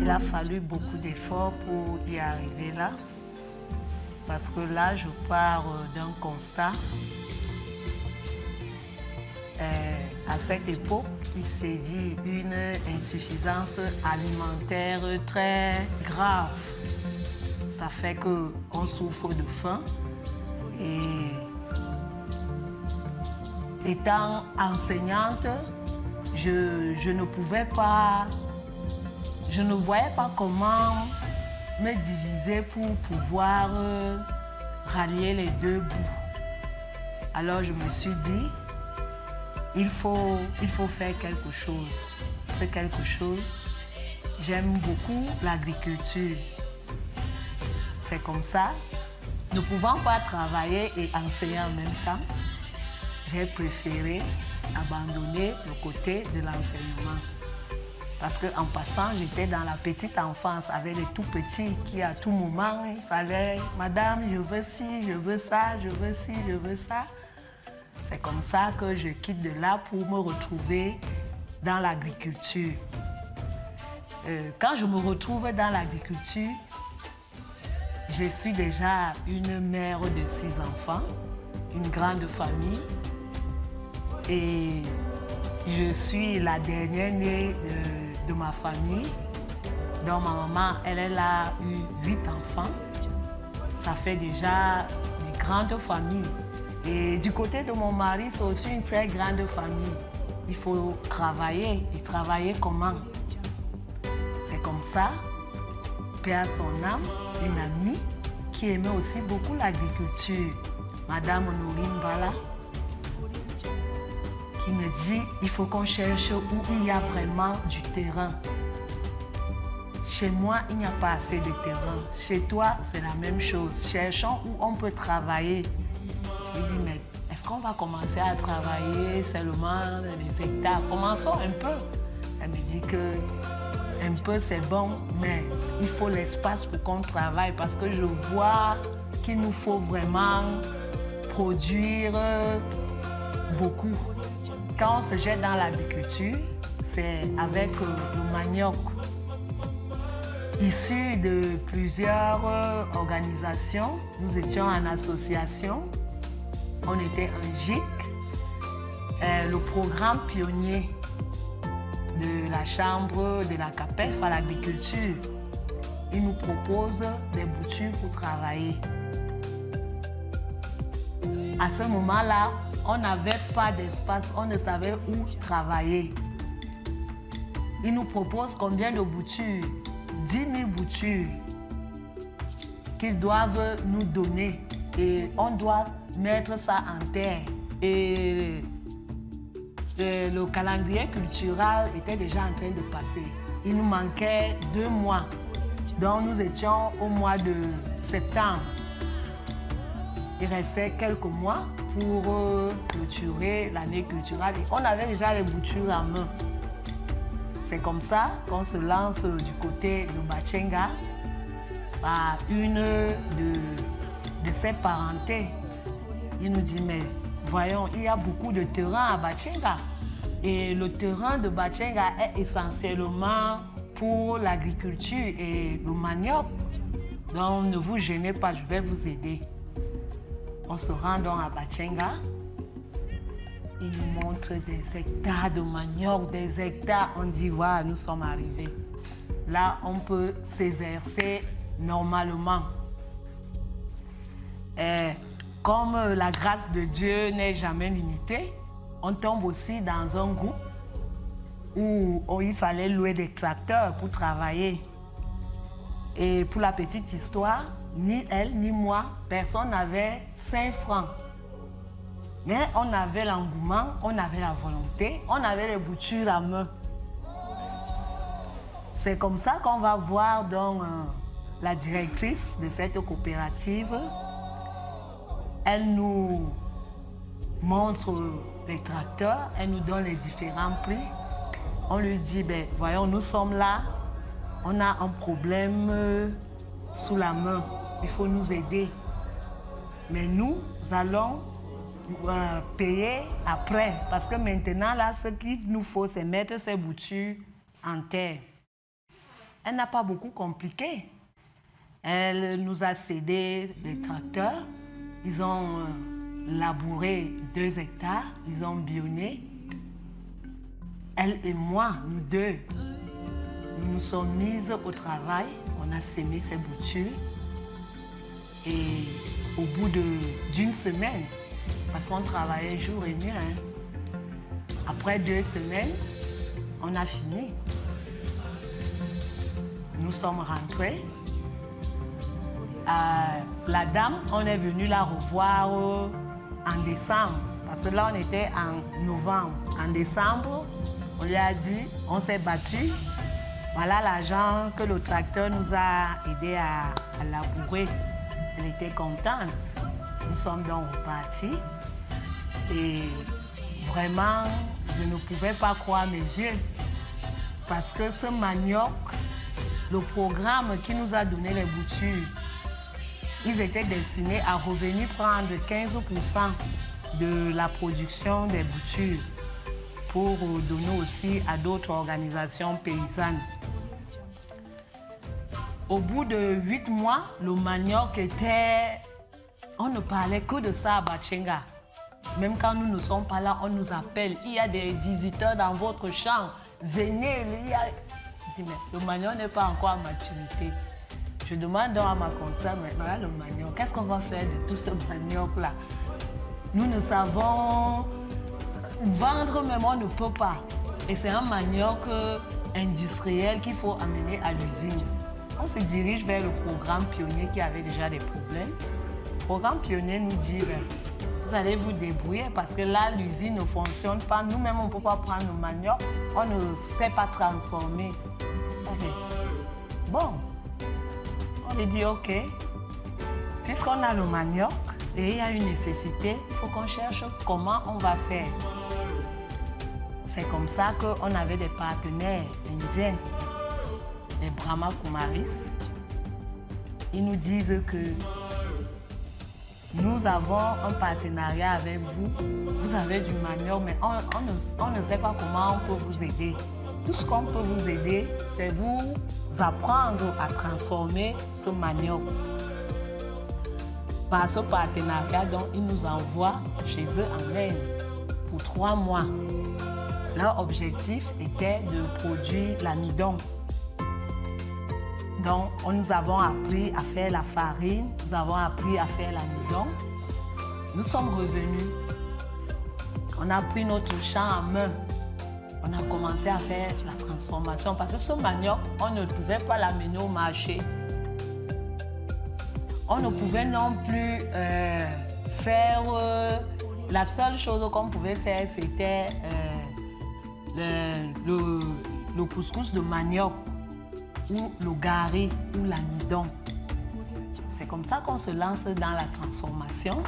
Il a fallu beaucoup d'efforts pour y arriver là. Parce que là, je pars d'un constat. À cette époque, il sévit une insuffisance alimentaire très grave. Ça fait qu'on souffre de faim. Et étant enseignante, je ne voyais pas comment me diviser pour pouvoir rallier les deux bouts. Alors je me suis dit, il faut faire quelque chose. Faire quelque chose. J'aime beaucoup l'agriculture. C'est comme ça. Ne pouvant pas travailler et enseigner en même temps, j'ai préféré abandonner le côté de l'enseignement. Parce qu'en passant, j'étais dans la petite enfance avec les tout petits qui à tout moment, il fallait « Madame, je veux ci, je veux ça, je veux ci, je veux ça ». C'est comme ça que je quitte de là pour me retrouver dans l'agriculture. Quand je me retrouve dans l'agriculture, je suis déjà une mère de 6 enfants, une grande famille. Et je suis la dernière née de ma famille. Donc ma maman, elle a eu 8 enfants. Ça fait déjà une grande famille. Et du côté de mon mari, c'est aussi une très grande famille. Il faut travailler. Et travailler comment? C'est comme ça, paix à son âme, une amie qui aimait aussi beaucoup l'agriculture, Madame Honorine Bala, qui me dit, il faut qu'on cherche où il y a vraiment du terrain. Chez moi, il n'y a pas assez de terrain. Chez toi, c'est la même chose. Cherchons où on peut travailler. Je lui dis, mais est-ce qu'on va commencer à travailler seulement les hectares? Commençons un peu. Elle me dit que un peu c'est bon, mais il faut l'espace pour qu'on travaille parce que je vois qu'il nous faut vraiment produire beaucoup. Quand on se jette dans l'agriculture, c'est avec le manioc. Issu de plusieurs organisations, nous étions en association, on était en GIC, le programme pionnier de la chambre de la CAPEF à l'agriculture. Il nous propose des boutures pour travailler. À ce moment-là, on n'avait pas d'espace, on ne savait où travailler. Il nous propose combien de boutures? 10 000 boutures qu'ils doivent nous donner et on doit mettre ça en terre. Et le calendrier culturel était déjà en train de passer. Il nous manquait 2 mois. Donc nous étions au mois de septembre. Il restait quelques mois pour clôturer l'année culturelle. Et on avait déjà les boutures en main. C'est comme ça qu'on se lance du côté de Bachenga par une de ses parentés. Il nous dit, mais voyons, il y a beaucoup de terrain à Bachenga. Et le terrain de Bachenga est essentiellement pour l'agriculture et le manioc. Donc ne vous gênez pas, je vais vous aider. On se rend donc à Bachenga. Il nous montre des hectares de manioc, des hectares. On dit, voilà, nous sommes arrivés. Là, on peut s'exercer normalement. Et comme la grâce de Dieu n'est jamais limitée, on tombe aussi dans un groupe où il fallait louer des tracteurs pour travailler. Et pour la petite histoire, ni elle ni moi, personne n'avait 5 francs. Mais on avait l'engouement, on avait la volonté, on avait les boutures à main. C'est comme ça qu'on va voir donc la directrice de cette coopérative. Elle nous montre les tracteurs, elle nous donne les différents prix. On lui dit, ben, voyons, nous sommes là, on a un problème sous la main, il faut nous aider. Mais nous allons payer après, parce que maintenant, là, ce qu'il nous faut, c'est mettre ces boutures en terre. elle n'a pas beaucoup compliqué. Elle nous a cédé des tracteurs. Ils ont labouré 2 hectares. Ils ont bionné. Elle et moi, nous deux, nous nous sommes mises au travail. On a sémé ces boutures. Et au bout d'une semaine, parce qu'on travaillait jour et nuit, après 2 semaines, on a fini. Nous sommes rentrés. La dame, on est venu la revoir en décembre. Parce que là, on était en novembre. En décembre, on lui a dit, on s'est battu. Voilà l'argent que le tracteur nous a aidé à labourer. Elle était contente. Nous sommes donc repartis. Et vraiment, je ne pouvais pas croire mes yeux. Parce que ce manioc, le programme qui nous a donné les boutures, ils étaient destinés à revenir prendre 15% de la production des boutures pour donner aussi à d'autres organisations paysannes. Au bout de 8 mois, le manioc était... On ne parlait que de ça à Batchenga. Même quand nous ne sommes pas là, on nous appelle. Il y a des visiteurs dans votre champ. Venez. Je dis, mais le manioc n'est pas encore à maturité. Je demande donc à ma consoeur, mais voilà le manioc. Qu'est-ce qu'on va faire de tout ce manioc-là? Nous ne savons vendre, même on ne peut pas. Et c'est un manioc industriel qu'il faut amener à l'usine. On se dirige vers le programme pionnier qui avait déjà des problèmes. Le programme pionnier nous dit, vous allez vous débrouiller parce que là, l'usine ne fonctionne pas. Nous-mêmes, on ne peut pas prendre le manioc. On ne sait pas transformer. Okay. Bon, on lui dit, OK, puisqu'on a le manioc et il y a une nécessité, il faut qu'on cherche comment on va faire. C'est comme ça qu'on avait des partenaires indiens. Les Brahma Kumaris, ils nous disent que nous avons un partenariat avec vous. Vous avez du manioc, mais on ne sait pas comment on peut vous aider. Tout ce qu'on peut vous aider, c'est vous apprendre à transformer ce manioc. Par ce partenariat, donc, ils nous envoient chez eux en Inde pour 3 mois. Leur objectif était de produire l'amidon. Donc, nous avons appris à faire la farine, nous avons appris à faire l'amidon. Nous sommes revenus. On a pris notre champ en main. On a commencé à faire la transformation parce que ce manioc, on ne pouvait pas l'amener au marché. On ne pouvait non plus faire... la seule chose qu'on pouvait faire, c'était le couscous de manioc, ou le gari, ou l'amidon. C'est comme ça qu'on se lance dans la transformation.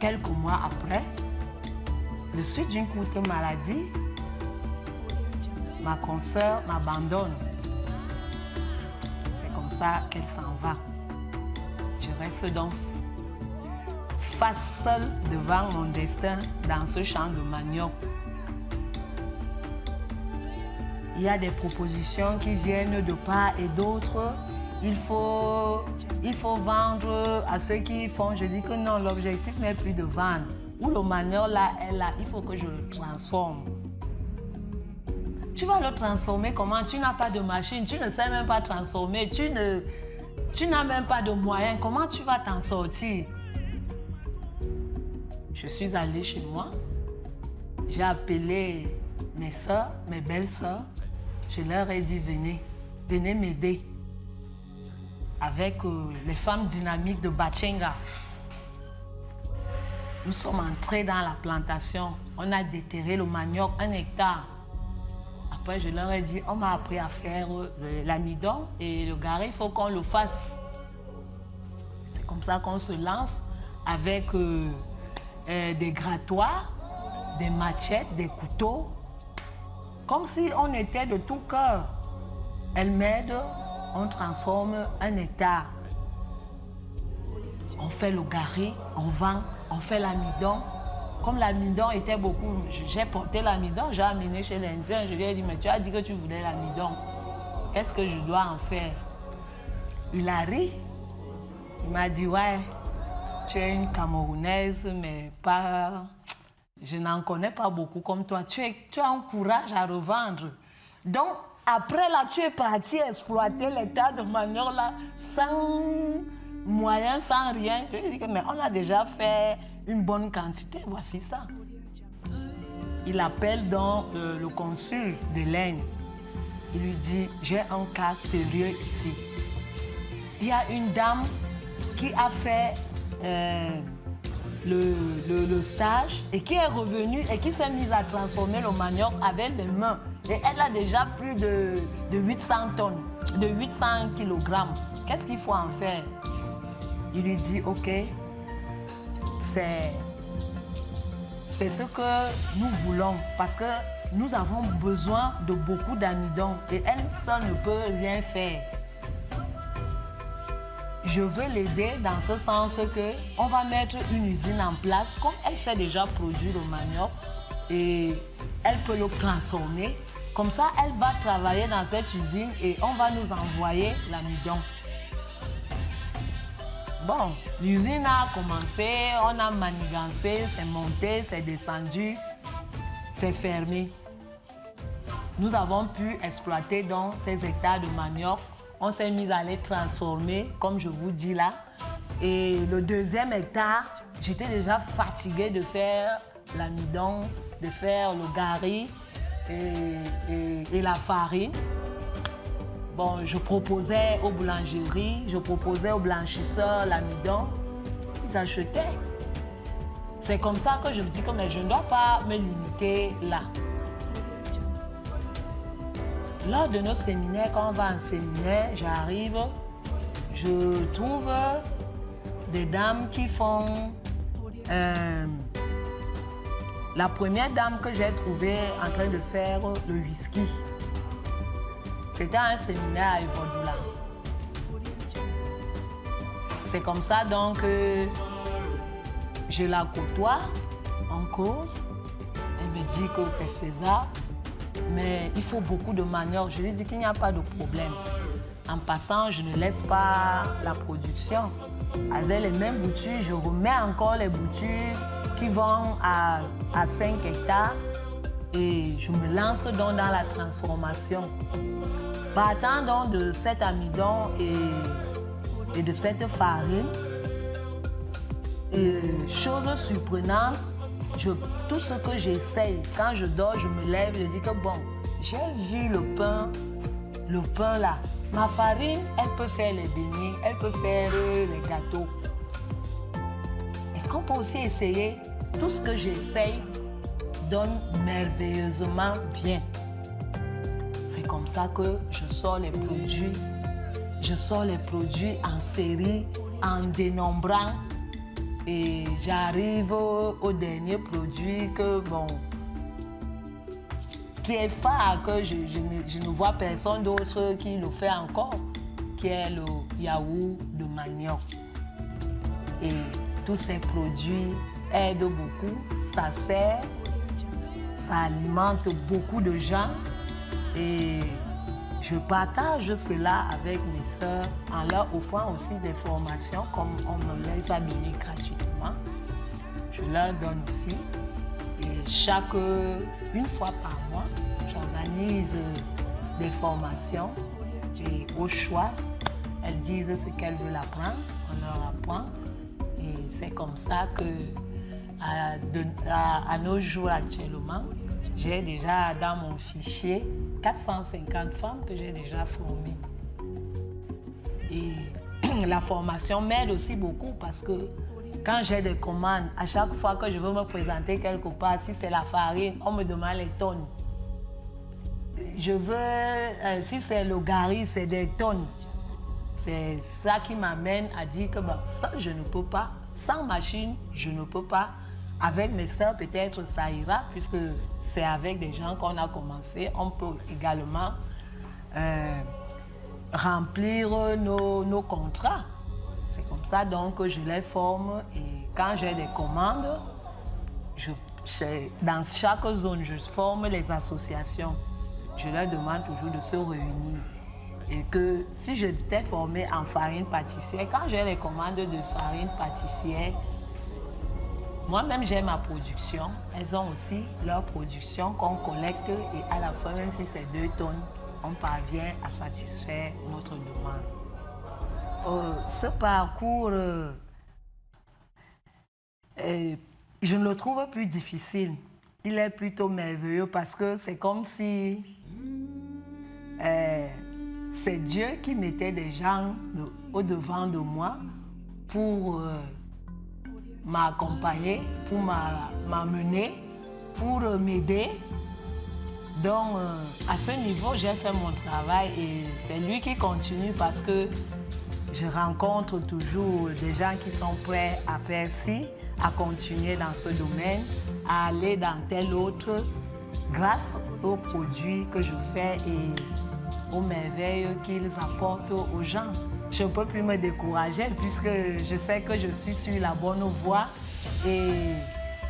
Quelques mois après, le suite d'une courte maladie, ma consoeur m'abandonne. C'est comme ça qu'elle s'en va. Je reste donc face seule devant mon destin dans ce champ de manioc. Il y a des propositions qui viennent de part et d'autre. Il faut vendre à ceux qui font. Je dis que non, l'objectif n'est plus de vendre. Ou le manioc là est là, il faut que je le transforme. Tu vas le transformer comment? Tu n'as pas de machine, tu ne sais même pas transformer, tu n'as même pas de moyens. Comment tu vas t'en sortir? Je suis allée chez moi. J'ai appelé mes soeurs, mes belles-sœurs. Je leur ai dit, venez m'aider avec les femmes dynamiques de Batchenga. Nous sommes entrés dans la plantation. On a déterré le manioc, 1 hectare. Après, je leur ai dit, on m'a appris à faire l'amidon et le gari, il faut qu'on le fasse. C'est comme ça qu'on se lance avec des grattoirs, des machettes, des couteaux. Comme si on était de tout cœur. Elle m'aide, on transforme 1 hectare. On fait le gari, on vend, on fait l'amidon. Comme l'amidon était beaucoup, j'ai porté l'amidon, j'ai amené chez l'Indien, je lui ai dit, mais tu as dit que tu voulais l'amidon. qu'est-ce que je dois en faire? Il a ri. Il m'a dit, ouais, tu es une Camerounaise, mais pas... Je n'en connais pas beaucoup comme toi. Tu as un courage à revendre. Donc, après là, tu es parti exploiter les tas de manioc là, sans moyens, sans rien. Je lui ai dit, mais on a déjà fait une bonne quantité, voici ça. Il appelle donc le consul de l'Inde. Il lui dit, j'ai un cas sérieux ici. Il y a une dame qui a fait le stage et qui est revenue et qui s'est mise à transformer le manioc avec les mains. Et elle a déjà plus de 800 tonnes, de 800 kilogrammes. Qu'est-ce qu'il faut en faire? Il lui dit, ok, c'est ce que nous voulons parce que nous avons besoin de beaucoup d'amidon et elle seule ne peut rien faire. Je veux l'aider dans ce sens qu'on va mettre une usine en place, comme elle sait déjà produire le manioc et elle peut le transformer. Comme ça, elle va travailler dans cette usine et on va nous envoyer l'amidon. Bon, l'usine a commencé, on a manigancé, c'est monté, c'est descendu, c'est fermé. Nous avons pu exploiter donc ces hectares de manioc. On s'est mis à les transformer, comme je vous dis là. Et le deuxième hectare, j'étais déjà fatiguée de faire l'amidon, de faire le gari et la farine. Bon, je proposais aux boulangeries, je proposais aux blanchisseurs l'amidon. Ils achetaient. C'est comme ça que je me dis que mais je ne dois pas me limiter là. Lors de notre séminaire, quand on va en séminaire, j'arrive, je trouve des dames qui font... la première dame que j'ai trouvée en train de faire le whisky, c'était un séminaire à Evodoula. C'est comme ça donc que je la côtoie en cause. Elle me dit que c'est faisable. Mais il faut beaucoup de manioc. Je lui dis qu'il n'y a pas de problème. En passant, je ne laisse pas la production. Avec les mêmes boutures, je remets encore les boutures qui vont à 5 hectares et je me lance donc dans la transformation. Partant donc de cet amidon et de cette farine, chose surprenante, tout ce que j'essaye, quand je dors, je me lève, je dis que bon, j'ai vu le pain là. Ma farine, elle peut faire les beignets, elle peut faire les gâteaux. Est-ce qu'on peut aussi essayer? Tout ce que j'essaye donne merveilleusement bien. C'est comme ça que je sors les produits. Je sors les produits en série, en dénombrant. Et j'arrive au dernier produit qui est phare, que je ne vois personne d'autre qui le fait encore, qui est le yaourt de manioc. Et tous ces produits aident beaucoup, ça sert, ça alimente beaucoup de gens. Et je partage cela avec mes sœurs en leur offrant aussi des formations comme on me les a données gratuitement. Je leur donne aussi. Et une fois par mois, j'organise des formations et au choix, elles disent ce qu'elles veulent apprendre, on leur apprend. Et c'est comme ça que à nos jours actuellement, j'ai déjà dans mon fichier 450 femmes que j'ai déjà formées. Et la formation m'aide aussi beaucoup parce que quand j'ai des commandes, à chaque fois que je veux me présenter quelque part, si c'est la farine, on me demande les tonnes. Si c'est le gari, c'est des tonnes. C'est ça qui m'amène à dire que ça, je ne peux pas. Sans machine, je ne peux pas. Avec mes soeurs, peut-être ça ira, puisque c'est avec des gens qu'on a commencé. On peut également remplir nos contrats. C'est comme ça donc que je les forme. Et quand j'ai des commandes, dans chaque zone, je forme les associations. Je leur demande toujours de se réunir. Et que si je t'ai formé en farine pâtissière, quand j'ai les commandes de farine pâtissière, moi-même j'ai ma production. Elles ont aussi leur production qu'on collecte et à la fin, même si c'est 2 tonnes, on parvient à satisfaire notre demande. Ce parcours, je ne le trouve plus difficile. Il est plutôt merveilleux parce que c'est comme si c'est Dieu qui mettait des gens au-devant de moi pour m'accompagner, pour m'amener, pour m'aider. Donc, à ce niveau, j'ai fait mon travail et c'est lui qui continue parce que je rencontre toujours des gens qui sont prêts à faire ci, à continuer dans ce domaine, à aller dans tel autre, grâce aux produits que je fais et aux merveilles qu'ils apportent aux gens. Je ne peux plus me décourager puisque je sais que je suis sur la bonne voie et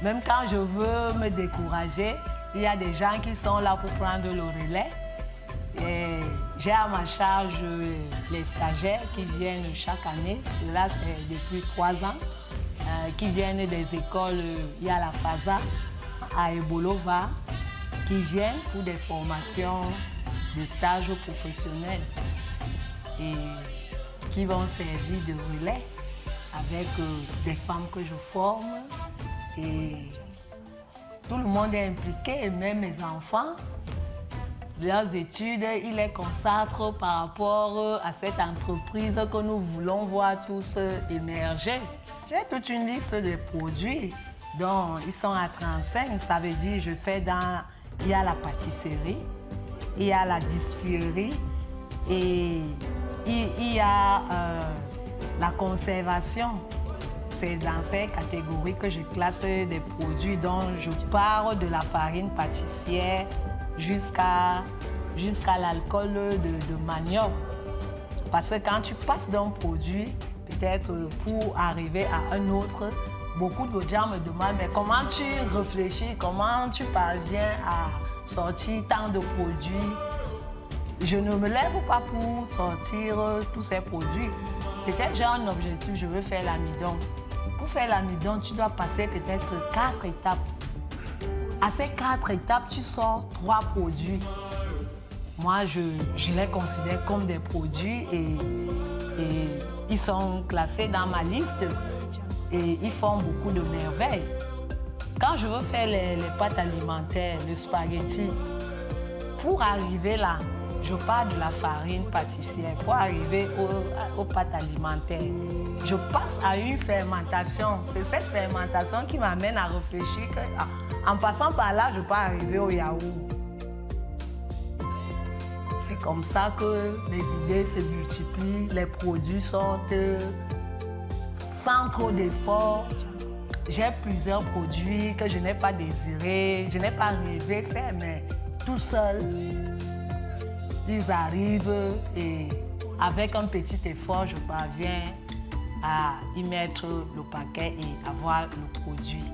même quand je veux me décourager, il y a des gens qui sont là pour prendre le relais. J'ai à ma charge les stagiaires qui viennent chaque année, là c'est depuis 3 ans, qui viennent des écoles, il y a la FASA à Ebolova, qui viennent pour des formations de stages professionnels et qui vont servir de relais avec des femmes que je forme et tout le monde est impliqué, même mes enfants. Leurs études, ils les consacrent par rapport à cette entreprise que nous voulons voir tous émerger. J'ai toute une liste de produits dont ils sont à 35, ça veut dire je fais il y a la pâtisserie, il y a la distillerie et il y a la conservation. C'est dans ces catégories que je classe des produits dont je pars de la farine pâtissière jusqu'à l'alcool de manioc. Parce que quand tu passes d'un produit, peut-être pour arriver à un autre, beaucoup de gens me demandent mais comment tu réfléchis, comment tu parviens à sortir tant de produits. Je ne me lève pas pour sortir tous ces produits. Peut-être j'ai un objectif, je veux faire l'amidon. Pour faire l'amidon, tu dois passer peut-être 4 étapes. À ces 4 étapes, tu sors 3 produits. Moi, je les considère comme des produits et ils sont classés dans ma liste et ils font beaucoup de merveilles. Quand je veux faire les pâtes alimentaires, le spaghetti, pour arriver là, je pars de la farine pâtissière. Pour arriver aux pâtes alimentaires, je passe à une fermentation. C'est cette fermentation qui m'amène à réfléchir qu'en passant par là, je peux arriver au yaourt. C'est comme ça que les idées se multiplient, les produits sortent sans trop d'efforts. J'ai plusieurs produits que je n'ai pas désirés, je n'ai pas rêvé faire, mais tout seul, ils arrivent et avec un petit effort, je parviens à y mettre le paquet et avoir le produit.